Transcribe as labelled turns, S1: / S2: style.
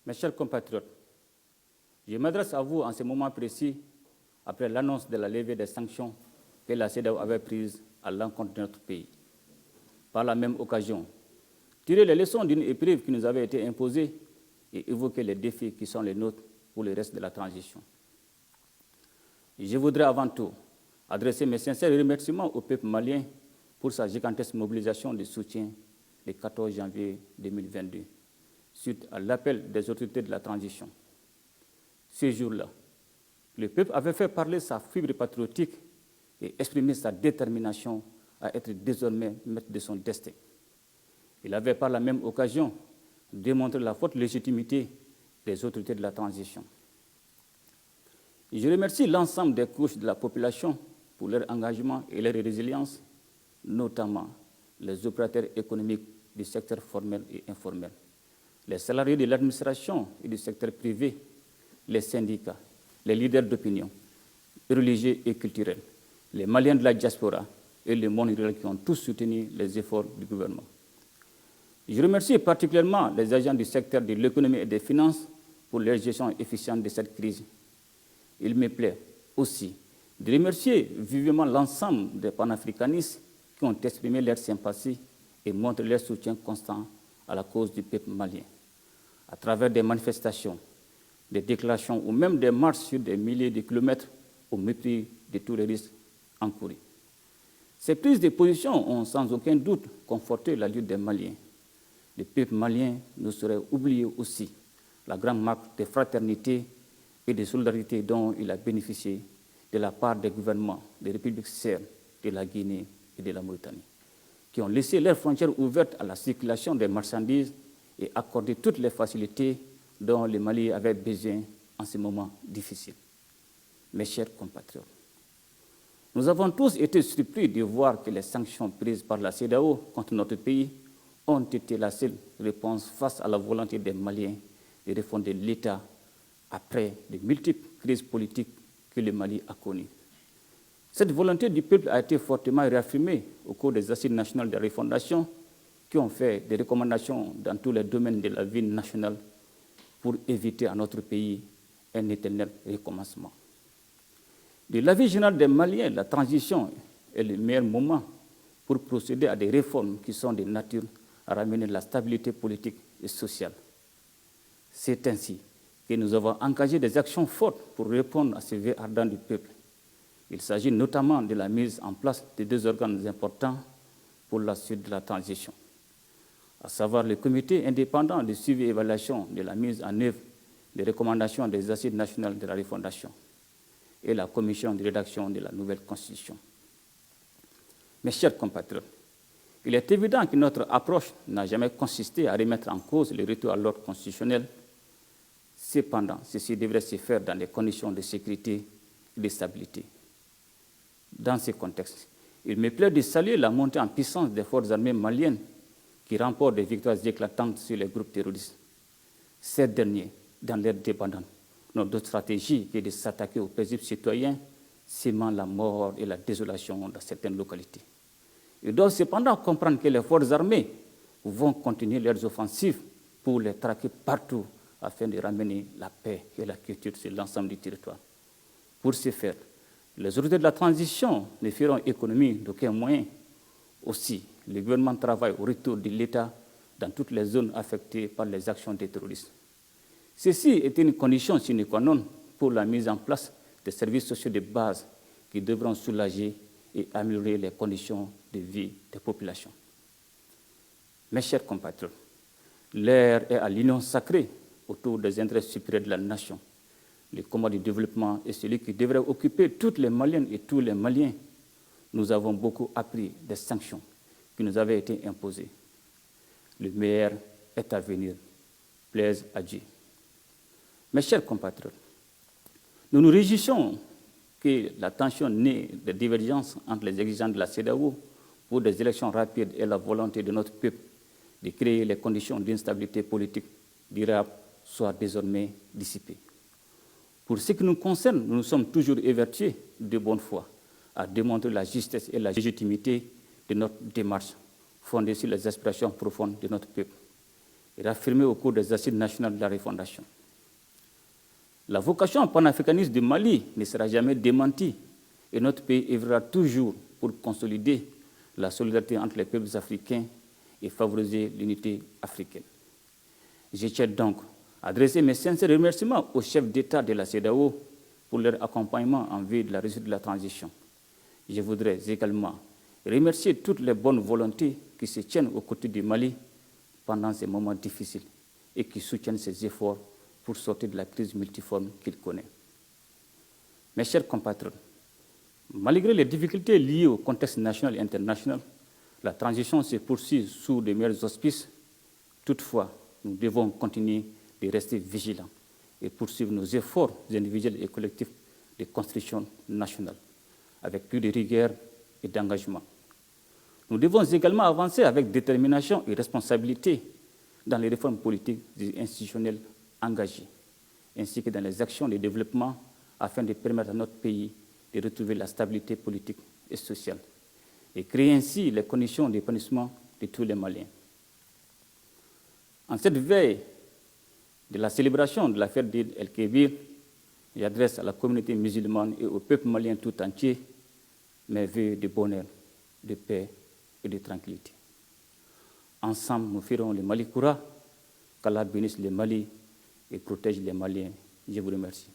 S1: Mes chers compatriotes, je m'adresse à vous en ce moment précis, après l'annonce de la levée des sanctions que la CEDEAO avait prises à l'encontre de notre pays. Par la même occasion, tirer les leçons d'une épreuve qui nous avait été imposée et évoquer les défis qui sont les nôtres pour le reste de la transition. Je voudrais avant tout adresser mes sincères remerciements au peuple malien pour sa gigantesque mobilisation de soutien le 14 janvier 2022, suite à l'appel des autorités de la transition. Ce jour-là, le peuple avait fait parler sa fibre patriotique et exprimé sa détermination à être désormais maître de son destin. Il avait par la même occasion démontré la forte légitimité des autorités de la transition. Je remercie l'ensemble des couches de la population pour leur engagement et leur résilience, notamment les opérateurs économiques du secteur formel et informel, les salariés de l'administration et du secteur privé, les syndicats, les leaders d'opinion, religieux et culturels, les Maliens de la diaspora et le monde rural qui ont tous soutenu les efforts du gouvernement. Je remercie particulièrement les agents du secteur de l'économie et des finances pour leur gestion efficiente de cette crise. Il me plaît aussi de remercier vivement l'ensemble des panafricanistes qui ont exprimé leur sympathie et montré leur soutien constant à la cause du peuple malien, à travers des manifestations, des déclarations ou même des marches sur des milliers de kilomètres au mépris de tous les risques encourus. Ces prises de position ont sans aucun doute conforté la lutte des Maliens. Le peuple malien ne saurait oublier aussi la grande marque de fraternité et de solidarité dont il a bénéficié de la part des gouvernements des républiques sœurs de la Guinée et de la Mauritanie, qui ont laissé leurs frontières ouvertes à la circulation des marchandises et accordé toutes les facilités dont le Mali avait besoin en ce moment difficile. Mes chers compatriotes, nous avons tous été surpris de voir que les sanctions prises par la CEDEAO contre notre pays ont été la seule réponse face à la volonté des Maliens de refonder l'État après de multiples crises politiques que le Mali a connues. Cette volonté du peuple a été fortement réaffirmée au cours des assises nationales de refondation qui ont fait des recommandations dans tous les domaines de la vie nationale pour éviter à notre pays un éternel recommencement. De l'avis général des Maliens, la transition est le meilleur moment pour procéder à des réformes qui sont de nature à ramener la stabilité politique et sociale. C'est ainsi que nous avons engagé des actions fortes pour répondre à ces vœux ardents du peuple. Il s'agit notamment de la mise en place de deux organes importants pour la suite de la transition, à savoir le comité indépendant de suivi et évaluation de la mise en œuvre des recommandations des assises nationales de la refondation et la commission de rédaction de la nouvelle constitution. Mes chers compatriotes, il est évident que notre approche n'a jamais consisté à remettre en cause le retour à l'ordre constitutionnel. Cependant, ceci devrait se faire dans des conditions de sécurité et de stabilité. Dans ce contexte, il me plaît de saluer la montée en puissance des forces armées maliennes qui remportent des victoires éclatantes sur les groupes terroristes. Ces derniers, dans leur dépendance, n'ont d'autre stratégie que de s'attaquer aux paisibles citoyens, sémant la mort et la désolation dans certaines localités. Ils doivent cependant comprendre que les forces armées vont continuer leurs offensives pour les traquer partout afin de ramener la paix et la quiétude sur l'ensemble du territoire. Pour ce faire, les autorités de la transition ne feront économie d'aucun moyen. Aussi, le gouvernement travaille au retour de l'État dans toutes les zones affectées par les actions des terroristes. Ceci est une condition sine qua non pour la mise en place des services sociaux de base qui devront soulager et améliorer les conditions de vie des populations. Mes chers compatriotes, l'heure est à l'union sacrée autour des intérêts supérieurs de la nation. Le combat du développement est celui qui devrait occuper toutes les Maliennes et tous les Maliens. Nous avons beaucoup appris des sanctions qui nous avaient été imposées. Le meilleur est à venir. Plaise à Dieu. Mes chers compatriotes, nous nous réjouissons que la tension née des divergences entre les exigences de la CEDEAO pour des élections rapides et la volonté de notre peuple de créer les conditions d'une stabilité politique durable soit désormais dissipée. Pour ce qui nous concerne, nous sommes toujours évertués de bonne foi à démontrer la justesse et la légitimité de notre démarche fondée sur les aspirations profondes de notre peuple. et réaffirmée au cours des assises nationales de la refondation. La vocation panafricaniste du Mali ne sera jamais démentie et notre pays œuvrera toujours pour consolider la solidarité entre les peuples africains et favoriser l'unité africaine. Je tiens donc à adresser mes sincères remerciements aux chefs d'État de la CEDEAO pour leur accompagnement en vue de la réussite de la transition. Je voudrais également remercier toutes les bonnes volontés qui se tiennent aux côtés du Mali pendant ces moments difficiles et qui soutiennent ses efforts pour sortir de la crise multiforme qu'il connaît. Mes chers compatriotes, malgré les difficultés liées au contexte national et international, la transition se poursuit sous de meilleurs auspices. Toutefois, nous devons continuer de rester vigilants et poursuivre nos efforts individuels et collectifs de construction nationale avec plus de rigueur et d'engagement. Nous devons également avancer avec détermination et responsabilité dans les réformes politiques et institutionnelles engagées, ainsi que dans les actions de développement afin de permettre à notre pays de retrouver la stabilité politique et sociale et créer ainsi les conditions d'épanouissement de tous les Maliens. En cette veille de la célébration de la fête d'Eid el-Kébir, j'adresse à la communauté musulmane et au peuple malien tout entier mes vœux de bonheur, de paix et de tranquillité. Ensemble, nous ferons le Mali Koura, qu'Allah bénisse le Mali et protège les Maliens. Je vous remercie.